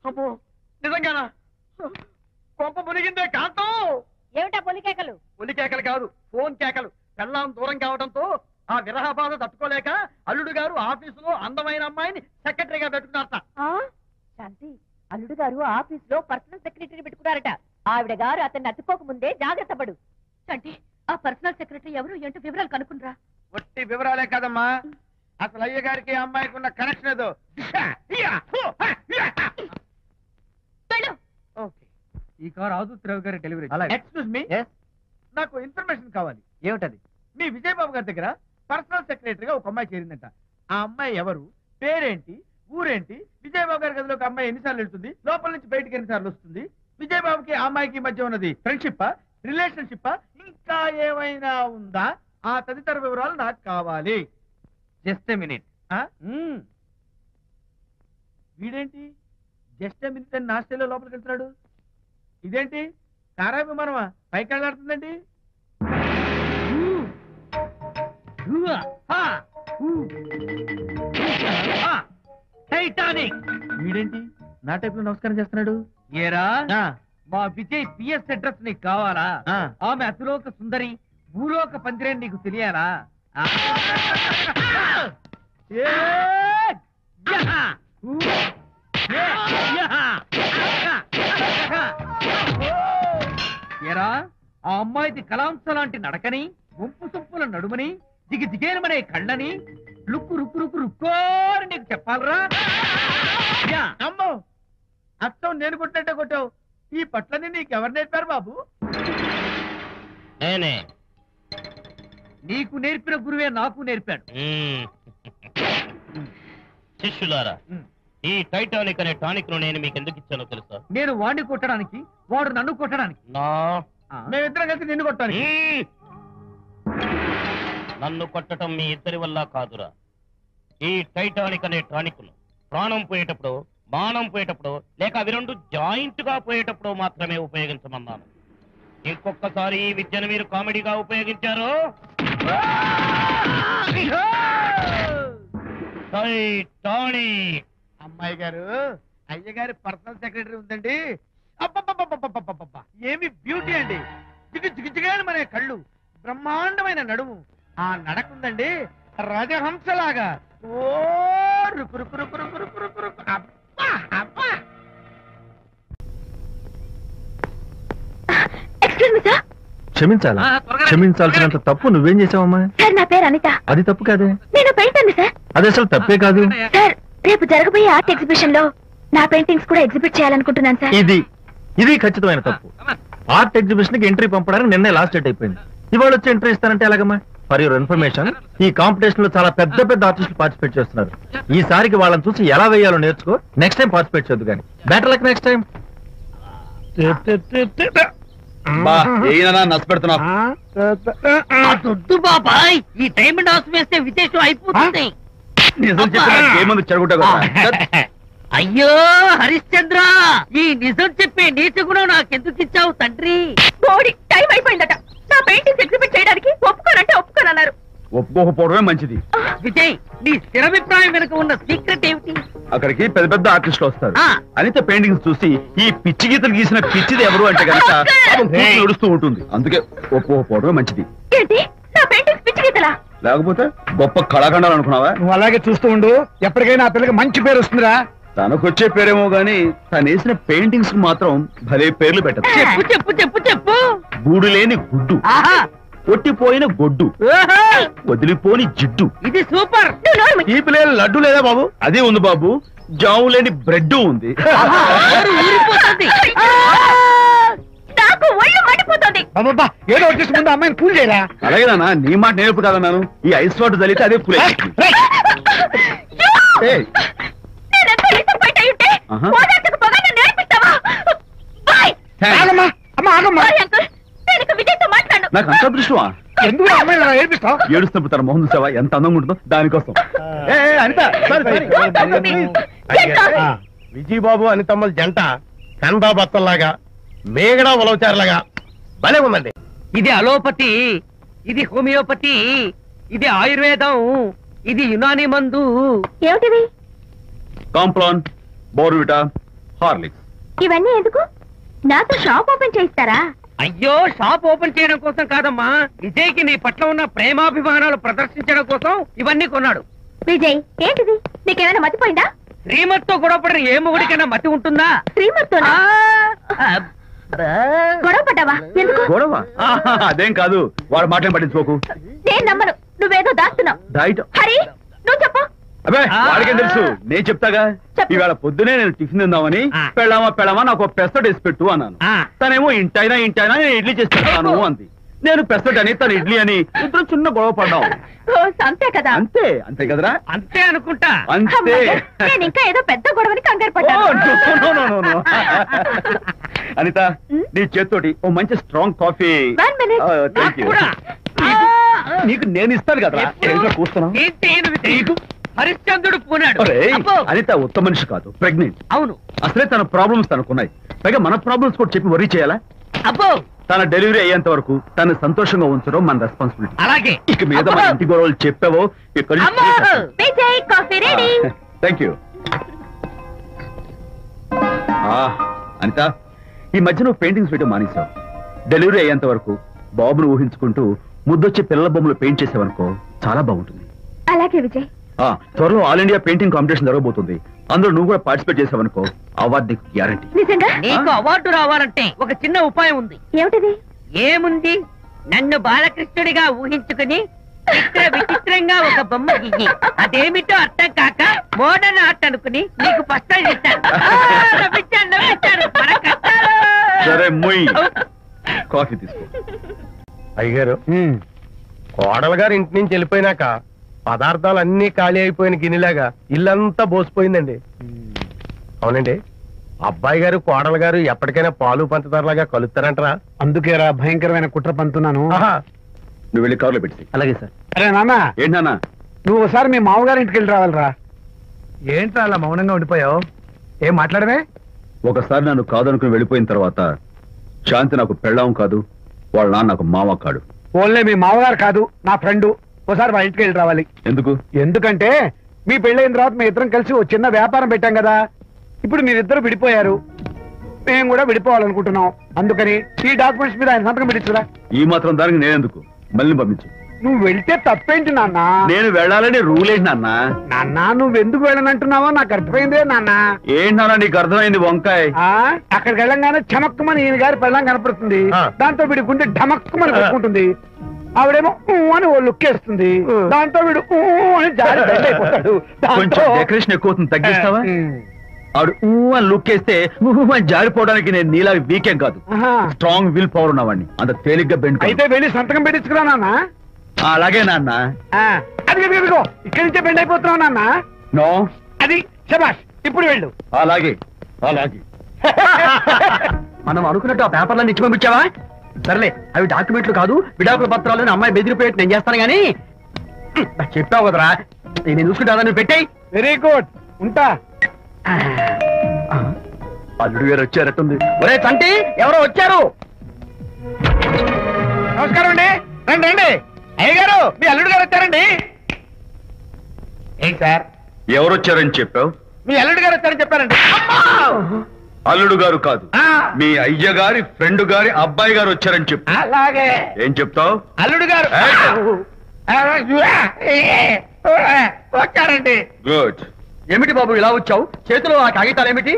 అమ్మో నిజంగానా? కొంప మునిగిందే కాంతం. ఏమిటా పొలికేకలు? పొలికేకలు కాదు, ఫోన్ కేకలు. పెళ్ళాం దూరం కావడంతో ఆ విరహ బాధ తట్టుకోలేక అల్లుడు గారు ఆఫీసులో అందమైన అమ్మాయిని సెక్రటరీగా పెట్టుకున్నారట. శాంతి, అల్లుడు గారు ఆఫీస్ లో పర్సనల్ సెక్రటరీ పెట్టుకున్నారట. ఆవిడ గారు అతన్ని అతుక్కోక ముందే జాగ్రత్త పడు. శాంతి, ఆ పర్సనల్ సెక్రటరీ ఎవరు ఏంటో వివరాలు కనుక్కునరా. ఒట్టి వివరాలే కదమ్మా, అసలు అయ్య గారికి అమ్మాయికి ఉన్న కనెక్షన్ ఏదో. ఈ కార్ ఆదుత్రావు గారి డెలివరీ. ఎక్స్క్యూజ్ మీ, నాకు ఇన్ఫర్మేషన్ కావాలి. ఏమిటది? మీ విజయబాబు గారి దగ్గర పర్సనల్ సెక్రటరీగా ఒక అమ్మాయి చేరిందంట. ఆ అమ్మాయి ఎవరు, పేరేంటి, ఊరేంటి, విజయబాబు గారి గదిలోకి అమ్మాయి ఎన్నిసార్లు వెళ్తుంది, లోపల నుంచి బయటికి ఎన్నిసార్లు వస్తుంది, విజయబాబుకి ఆ అమ్మాయికి మధ్య ఉన్నది ఫ్రెండ్షిప్, రిలేషన్షిప్, ఇంకా ఏమైనా ఉందా? ఆ తదితర వివరాలు నాకు కావాలి. Just a minute. వీడేంటి జస్ట్ మినిట్ అని నాస్టేలో లోపలికి వెళ్తున్నాడు? ఇదేంటి కారా విమానమా పైకి వెళ్ళాడుతుందండి? టైటానిక్. వీడేంటి నా టైప్ లో నమస్కారం చేస్తున్నాడు? ఏరా, మా విజయ్ పిఎస్ అడ్రస్ నీకు కావాలా? ఆమె అతిలోక సుందరి, భూలోక పందిరే నీకు తెలియాలా? ఏరా, ఆ అమ్మాయిది కలాంస లాంటి నడకని, వంపు సొంపుల నడుమని, దిగి దిగేనమనే కళ్ళని, లుక్కు రుక్కు రుక్కు రుక్కోని నీకు చెప్పాలరా? అమ్మో, అత్తం నేను కొట్టినట్టే కొట్టావు. ఈ పట్లని నీకెవరు నేర్పారు బాబు? నేనే. నీకు నేర్పిన గురువే నాకు నేర్పాడు. శిష్యులారా, ఈ టైటానిక్ అనే టానిక్ ను నేను మీకు ఎందుకు ఇచ్చానో తెలుసా? నేను వాడిని కొట్టడానికి, వాడు నన్ను కొట్టడానికి. మేమిద్దరం కలిసి నిన్ను కొట్టాను. నన్ను కొట్టడం మీ ఇద్దరి వల్ల కాదురా. ఈ టైటానిక్ అనే టానిక్ ను ప్రాణం పోయేటప్పుడు, మానం పోయేటప్పుడు, లేక అవి రెండు జాయింట్ గా పోయేటప్పుడు మాత్రమే ఉపయోగించమన్నాను. ఇంకొకసారి ఈ విద్యను మీరు కామెడీగా ఉపయోగించారు, టైటానిక్. అమ్మాయి గారు, అయ్యగారి పర్సనల్ సెక్రటరీ ఉందండి. అబ్బబ్బబ్బబ్బబ్బబ్బబ్బ, ఏమి బ్యూటీ అండి! జిగు జిగుజిగాని మనే కళ్ళు, బ్రహ్మాండమైన నడుము, ఆ నడకుందండి రాజహంసలాగా. ఓ రుకు రుకు రుకు రుకు రుకు రుకు రుకు. అబ్బా అబ్బా. క్షమించాలా? క్షమించాల్సినంత తప్పు నువ్వేం చేసావమ్మా? సార్, నా పేరు అనిత. అది తప్పు కాదే. నేను పెయింటర్ సార్. అది అసలు తప్పే కాదు సార్. రేపు జరగబోయే ఆర్ట్ ఎగ్జిబిషన్ లో నా పెయింటింగ్స్ కూడా ఎగ్జిబిట్ చేయాలనుకుంటున్నాను సార్. ఇది ఖచ్చితమైన తప్పు. ఆర్ట్ ఎగ్జిబిషన్ కి ఎంట్రీ పంపడానికి నిన్నే లాస్ట్ డేట్ అయిపోయింది. ఇవాళ వచ్చి ఎంట్రీ ఇస్తానంటే ఎలాగమ్మా? ఫర్ యువర్ ఇన్ఫర్మేషన్, ఈ కాంపిటీషన్ లో చాలా పెద్ద పెద్ద ఆర్టిస్టులు పార్టిసిపేట్ చేస్తున్నారు. ఈసారికి వాళ్ళని చూసి ఎలా వేయాలో నేర్చుకో. నెక్స్ట్ టైం పార్టిసిపేట్ చేయొద్దు కానీ. Better luck next time. దొడ్డు బాబాయ్, ఈ డైమండ్ హౌస్ వేస్తే విశేషం అయిపోతుంది. అయ్యో హరిశ్చంద్ర, ఈ నిజం చెప్పే నీచ గుణం నాకెందుకు ఇచ్చావు తండ్రి? టైం అయిపోయిందట. నా పెయింటింగ్స్ ఎగ్జిబిట్ చేయడానికి ఒప్పుకోనంటే ఒప్పుకోనన్నారు. ఒప్పుకోకపోవడమే మంచిది. విజయ్, నీ స్థిరాభిప్రాయం వెనుక ఉన్న సీక్రెట్ ఏమిటి? అక్కడికి పెద్ద పెద్ద ఆర్టిస్టులు వస్తారు. అనిత పెయింటింగ్స్ చూసి ఈ పిచ్చి గీతలు గీసిన పిచ్చిది ఎవరు అంటే కనుక నడుస్తూ ఉంటుంది. అందుకే ఒప్పుకోకపోవడమే మంచిది. ఏంటి, నా పెయింటింగ్స్ పిచ్చి గీతలా? లేకపోతే గొప్ప కళాఖండాలు అనుకున్నావా? నువ్వు అలాగే చూస్తూ ఉండు, ఎప్పటికైనా ఆ పిల్లకి మంచి పేరు వస్తుందిరా. తనకొచ్చే పేరేమో గాని తను వేసిన పెయింటింగ్స్ మాత్రం భలే పేర్లు పెట్టదు. చెప్పు చెప్పు చెప్పు చెప్పు. గూడు లేని గుడ్డు, కొట్టిపోయిన గొడ్డు, వదిలిపోని జిడ్డు. ఇది సూపర్. ఈ పిల్లల లడ్డు లేదా బాబు? అదే ఉంది బాబు. జాము లేని బ్రెడ్ ఉంది. నాకు ఒళ్ళు మండిపోతుంది. ఏదో వచ్చేసి ముందు అమ్మాయిని కూల్ చేయరా. అలాగే నాన్న, నీ మాట నేర్పు కాదన్నాను. ఈ ఐస్ వాటర్ చలితే అదే పూలే. నాకు అంత దృష్టమా? ఎందుకు అమ్మాయిని ఏడిపిస్తావు? ఏడుస్తున్నప్పుడు తన మొహం చూసావా ఎంత అందంగా ఉంటుందో? దానికోసం. విజయబాబు అనితమ్మల జంట కన్బా బత్తల్లాగా, మేగడ ఉలవచారులాగా భలే ఉందండి. ఇది అలోపతి, ఇది హోమియోపతి, ఇది ఆయుర్వేదం, ఇది యునాని మందు. ఏమిటివి? Complan, Bournvita, Horlicks. ఇవన్నీ ఎందుకు? నాతో షాప్ ఓపెన్ చేయిస్తారా? అయ్యో, షాప్ ఓపెన్ చేయడం కోసం కాదమ్మా, విజయ్కి నీ పట్ల ఉన్న ప్రేమాభిమానాలు ప్రదర్శించడం కోసం ఇవన్నీ కొన్నాడు. విజయ్, ఏంటిది? నీకేమైనా మతిపోయిందా? శ్రీమతితో గొడవపడిన ఏ మొగుడికైనా మతి ఉంటుందా? శ్రీమతితో గొడవ పడ్డావా? ఎందుకు? గొడవ అదేం కాదు, వాడు మాటలు పట్టించుకోకు. నేను నమ్మను, నువ్వేదో దాస్తున్నావు. డైట్ హరి, నువ్వు చెప్పు. అబ్బే వాడికేం తెలుసు, నేను చెప్తాగా. చెప్పు. ఈవేళ పొద్దునే నేను టిఫిన్ తిందామని పెళ్ళామా నాకు పెసరట్ వేసి పెట్టు అన్నాను. తనేమో ఇంటైనా నేను ఇడ్లీ చేసి పెడతాను అంది. నేను పెసరట్ అని తను ఇడ్లీ అని ఇద్దరు చిన్న గొడవ పడ్డాం. అంతే కదా? అంతే అంతే కదరా? అంతే అనుకుంటా. అంతే. అమ్మయ్య, నేను ఇంకా ఏదో పెద్ద గొడవని కంగారు ఓ, పడ్డాను. no. అనిత, నీ చేత్తోటి ఓ మంచి strong coffee. 1 minute. Thank you. కూడా. నీకు నేను ఇస్తాను కదా. కూస్తున్నావు. ఏంటి ఈయన విజయ్? హరిశ్చంద్రుడు పూనాడు. అబ్బో. అనిత ఉత్తమ మనిషి కాదు, ప్రెగ్నెంట్. అవును. అసలే తన ప్రాబ్లమ్స్ తనకున్నాయి, పైగా మన ప్రాబ్లమ్స్ కూడా చెప్పి వరీ చేయాలా? అబ్బో, తన డెలివరీ అయ్యేంత వరకు తను సంతోషంగా ఉంచడం మన రెస్పాన్సిబిలిటీ. అలాగే. ఇక మీద మన ఇంటి గొడవలు చెప్పావో ఇక్కడ. అమ్మో. Vijay, coffee ready. Thank you. Anitha, ఈ మధ్య నువ్వు పెయింటింగ్స్ వేయడం మానేశావు. డెలివరీ అయ్యేంత వరకు బాబును ఊహించుకుంటూ ముద్దొచ్చి పిల్లల బొమ్మలు పెయింట్ చేసావనుకో, చాలా బాగుంటుంది. అలాగే విజయ్. త్వరలో ఆల్ ఇండియా పెయింటింగ్ కాంపిటీషన్ జరగబోతుంది. అందులో నువ్వు కూడా పార్టిసిపేట్ చేసావనుకో, అవార్డు నీకు గ్యారంటీ. నిజంగా? నీకు అవార్డు రావాలంటే ఒక చిన్న ఉపాయం ఉంది. ఏమిటిది? ఏముంది? నన్ను బాలకృష్ణుడిగా ఊహించుకుని విచిత్రంగా ఒక బొమ్మ గీయి, అదేమిటో అర్థం కాక మోడర్న్ ఆర్ట్ అనుకుని నీకు ఫస్ట్ ఇస్తాను. సరే మొయ్, కాఫీ తీసుకో. అయ్యగారు, కోడలు గారు ఇంటి నుంచి వెళ్ళిపోయినాక పదార్థాలు అన్ని ఖాళీ అయిపోయిన గిన్నెలాగా ఇల్లంతా బోసిపోయిందండి. అవునండి, అబ్బాయి గారు కోడలు గారు ఎప్పటికైనా పాలు పంచదారలాగా కలుస్తారంటరా? అందుకేరా భయంకరమైన కుట్ర పంతున్నాను. నువ్వు వెళ్ళి కారులో పెట్టి. అలాగే సార్. అరే నాన్న, ఏంటన్నా? నువ్వు ఒకసారి మీ మామగారి ఇంటికి వెళ్ళి రావాలరా. ఏంట్రా అలా మౌనంగా ఉండిపోయావు? ఏం మాట్లాడమే? ఒకసారి నన్ను కాదనుకుని వెళ్ళిపోయిన తర్వాత శాంతి నాకు పెళ్ళాం కాదు, వాళ్ళ నాన్న నాకు మామ కాడు. ఓన్లే మీ మామగారు కాదు, నా ఫ్రెండ్. ఒకసారి వాళ్ళ ఇంటికి వెళ్ళి రావాలి. ఎందుకు? ఎందుకంటే మీ పెళ్ళైన తర్వాత మీ ఇద్దరం కలిసి ఓ చిన్న వ్యాపారం పెట్టాం కదా. ఇప్పుడు మీరిద్దరు విడిపోయారు, మేము కూడా విడిపోవాలనుకుంటున్నాం. అందుకని ఈ డాక్యుమెంట్స్ మీద ఆయన సంతకం పెట్టించురా. ఈ మాత్రం దానికి నేనెందుకు? మళ్ళీ పంపించు. నువ్వు వెళ్తే తప్పేంటి నాన్న? నేను వెళ్ళాలని రూల్ ఏంటి నాన్న? నాన్న, నువ్వు ఎందుకు వెళ్ళనంటున్నావో నాకు అర్థమైందే నాన్న. ఏంటి నాన్న నీకు అర్థమైంది వంకాయ? అక్కడికి వెళ్ళంగానే చమక్కుమని ఈయన గారి పెళ్ళం కనపడుతుంది. దాంతో వీడి గుండె ఢమక్కుమని కొట్టుకుంటుంది. ఆవిడేమో అని ఓ లుక్ వేస్తుంది. దాంతో వీడు అని జారి బెడ్ అయిపోతాడు. కొంచెం డెకరేషన్ ఎక్కువ అవుతుంది, తగ్గిస్తావా? ఆవిడ అని లుక్ వేస్తే అని జారిపోవడానికి నేను నీలా వీకేం కాదు, స్ట్రాంగ్ విల్ పవర్ ఉన్నవాడిని. అంత తేలిగ్గా బెండ్ అయితే వెళ్ళి సంతకం పెట్టించుకురా నాన్న. అలాగే నాన్న. అది ఇక్కడి నుంచే బెండ్ అయిపోతున్నావు నాన్న. నో, అది శబాష్. ఇప్పుడు వెళ్ళు. అలాగే అలాగే. మనం అనుకున్నట్టు ఆ పేపర్లను ఇచ్చి పంపించావా? సర్లే, అవి డాక్యుమెంట్లు కాదు, విడాకుల పత్రాలు. అమ్మాయి బెదిరిపోయేట్టు నేను చేస్తాను గానీ చెప్పావు కదరా, నేను చూసుకుంటా. నువ్వు పెట్టాయి. వెరీ గుడ్, ఉంటా. అల్లుడు గారు వచ్చారట్టుంది. ఒరే తంటి, ఎవరో వచ్చారు. నమస్కారం అండి. రండి రండి. అయ్య గారు, మీ అల్లుడు గారు వచ్చారండి. ఏంటి సార్? ఎవరు వచ్చారని చెప్పావు? మీ అల్లుడు గారు వచ్చారని చెప్పారండి. అల్లుడు గారు కాదు, మీ అయ్య గారి ఫ్రెండ్ గారి అబ్బాయి గారు వచ్చారని చెప్పు. అలాగే. ఏం చెప్తావు? అల్లుడు గారు వచ్చారండి. గుడ్. ఏమిటి బాబు ఇలా వచ్చావు? చేతిలో ఆ కాగితాలు ఏమిటి?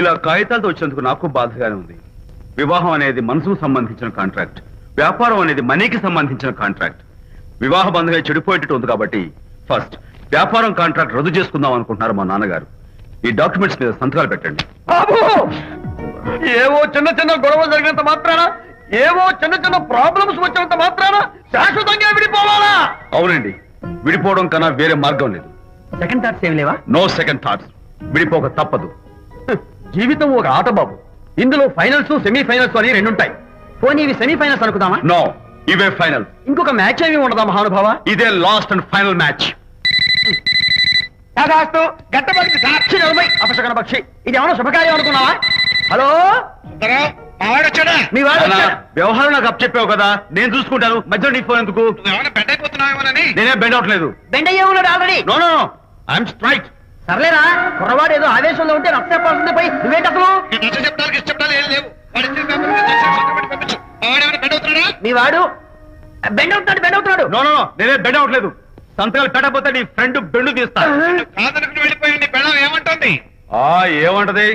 ఇలా కాగితాలతో వచ్చినందుకు నాకు బాధగానే ఉంది. వివాహం అనేది మనసుకు సంబంధించిన కాంట్రాక్ట్, వ్యాపారం అనేది మనీకి సంబంధించిన కాంట్రాక్ట్. వివాహ బంధంగా చెడిపోయేటట్టు ఉంది కాబట్టి ఫస్ట్ వ్యాపారం కాంట్రాక్ట్ రద్దు చేసుకుందాం అనుకుంటున్నారు మా నాన్నగారు. ఈ డాక్యుమెంట్స్ మీద సంతకాలు పెట్టండి. బాబు, ఏవో చిన్న చిన్న గొడవలు జరిగినంత మాత్రాన, ఏవో చిన్న చిన్న ప్రాబ్లమ్స్ వచ్చినంత మాత్రాన శాశ్వతంగా విడిపోవాలా? అవునండి, విడిపోవడం కన్నా వేరే మార్గం లేదు. సెకండ్ థాట్స్ ఏమి లేవా? No second thoughts. విడిపోక తప్పదు. జీవితం ఒక ఆట బాబు. ఇందులో ఫైనల్స్, సెమీఫైనల్స్ అని రెండుంటాయి. పోనీ ఇవి సెమీఫైనల్స్ అనుకుందామా? నో, ఇవే ఫైనల్. ఇంకొక మ్యాచ్ ఏమి ఉండదా మహానుభావ? ఇదే లాస్ట్ అండ్ ఫైనల్ మ్యాచ్. అపశకన పక్షి, ఇది ఏమన్నా శుభకార్యం అనుకున్నావా? హలో, మీ వాడు వచ్చాడా? వ్యవహారం నాకు అప్ చెప్పావు కదా, నేను చూసుకుంటాను. మధ్యలో నీకు ఫోన్ ఎందుకు? నేనే బెండ్ అవట్లేదు. బెండ్ అయ్యే ఉన్నాడు already. No no, I'm straight. సర్లేరా కుర్రవాడు ఏదో ఆవేశంలో ఉంటే రక్త చెప్పాల్సింది పోయి నువ్వేంటి అసలు మీ వాడు బెండ్ అవుతున్నాడు నో నేనే బెండ్ అవట్లేదు. సంతకాలు పెట్టకపోతే నీ ఫ్రెండ్ బెండు తీస్తా. ఏమంటుంది? ఏమంటది?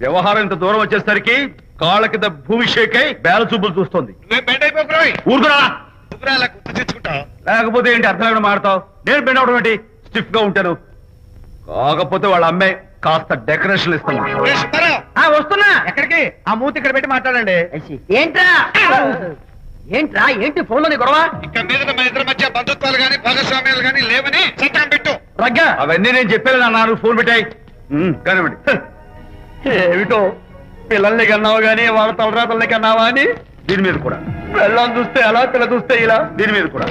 వ్యవహారం ఇంత దూరం వచ్చేసరికి కాళ్ళ కింద భూమి షేక్ అయి బేల చూపులు చూస్తుంది. ఊరుకురా. లేకపోతే ఏంటి అర్థం లేకుండా మాడతావు? నేను బెండ్ అవడం ఏంటి? స్టిఫ్ గా ఉంటాను. కాకపోతే వాళ్ళ అమ్మాయి కాస్త డెకరేషన్ ఇస్తాను. వస్తున్నా. ఎక్కడికి? ఆ మూతి ఇక్కడ పెట్టి మాట్లాడండి. ఏంట్రా ఏంటి ఫోన్ లోని గొడవ? ఇక్కడ మీద మన ఇద్దరి మధ్య బంధుత్వాలు గాని భాగస్వామ్యాలు గాని లేవని చట్టం పెట్టు. రగ్గా అవన్నీ నేను చెప్పాను అన్నారు. ఫోన్ పెట్టాయి కానివ్వండి. ఏమిటో పిల్లల్ని కన్నావు గానీ వాళ్ళ తలరాతల్ని కన్నావా అని దీని మీద కూడా. పిల్లల్ని చూస్తే అలా పిల్ల చూస్తే ఇలా దీని మీద కూడా.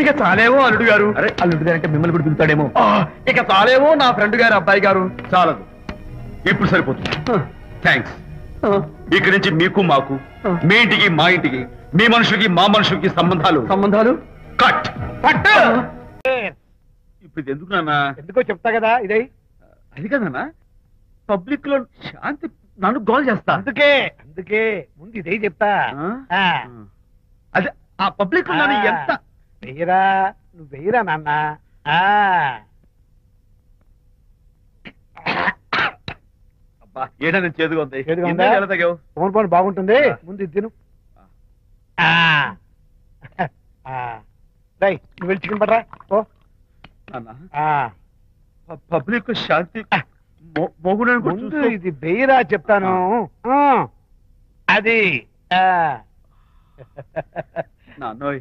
ఇక చాలేమో అల్లుడు గారు. అరే అల్లుడు గారు అంటే మిమ్మల్ని కూడా పిలుతాడేమో. ఇక చాలేమో నా ఫ్రెండ్ గారు అబ్బాయి గారు. చాలదు, ఇప్పుడు సరిపోతుంది. థ్యాంక్స్. ఇక్కడి నుంచి మీకు మాకు, మీ ఇంటికి మా ఇంటికి, మీ మనుషులకి మా మనుషులకి సంబంధాలు కట్. ఇప్పుడు ఇది ఎందుకు నాన్న? ఎందుకో చెప్తా కదా ఇదే. అది కదన్నా, పబ్లిక్ లో శాంతి నన్ను గోల్ చేస్తా. అందుకే ముందు ఇదే చెప్తా. అదే ఆ పబ్లిక్ లో నన్ను ఎంత వెయ్యరా, నువ్వు వెయ్యరా నాన్న. ఏదైనా చేదుగా ఉంది. ఎలా తగ్గావు? ఫోన్ ఫోన్ బాగుంటుంది. ముందు ఇది తిను. నువ్వు వెళ్ళి చికెన్ పడరా. పబ్లిక్ శాంతి ముందు ఇది వెయ్యరా చెప్తాను. అది నాన్నోయ్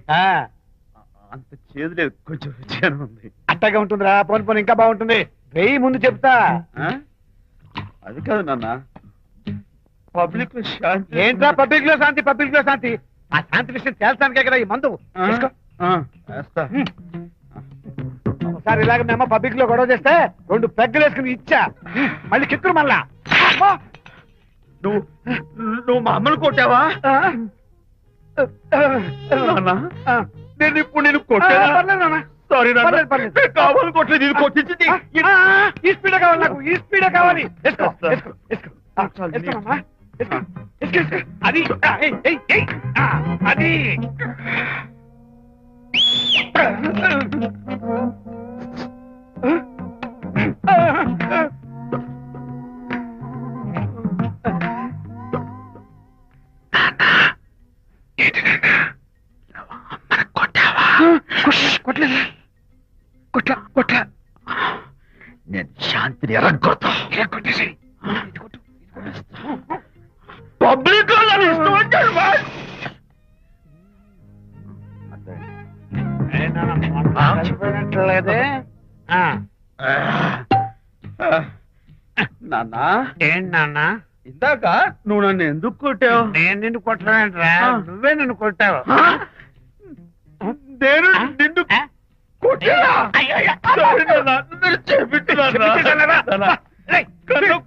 అంత చేదు లేదు, కొంచెం రుచిగానే ఉంది. అట్టగా ఉంటుందిరా. పోన్ పోన్ ఇంకా బాగుంటుంది. వెయ్యి ముందు చెప్తా. అది కాదు నాన్న, పబ్లిక్ లో శాంతి. ఏంట్రా పబ్లిక్ లో శాంతి? పబ్లిక్ లో శాంతి ఆ శాంతి విషయం తేల్చడానికే కదా ఈ మందు. ఒకసారి ఇలాగ మేము పబ్లిక్ లో గొడవ చేస్తే 2 పెగ్గలు వేసుకుని ఇచ్చా. మళ్ళీ కిక్కురు మళ్ళా. నువ్వు మా అమ్మను కొట్టావా? నేను ఇప్పుడు నేను కొట్టాను. సారీ కావాలి కొట్టలేదు. ఇది కొట్టించింది. ఈ స్పీడే కావాలి నాకు. ఈ స్పీడే కావాలి. అది అది కొట్టలేదు. కొట్ల నేను శాంతిని ఎరగొడతా. కొట్టేసి పబ్లిక్ ఇష్టం వచ్చాడు. చనిపోయినట్లేదే. నాన్న ఏంటి నాన్న? ఇందాక నువ్వు నన్ను ఎందుకు కొట్టావు? నేను నిన్ను కొట్టలేంట్రా, నువ్వే నన్ను కొట్టావు. నేను నిన్ను కొట్టా.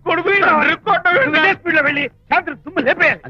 కొడుకు వెళ్ళి శాంతి తుమ్ము లేపేయాలి.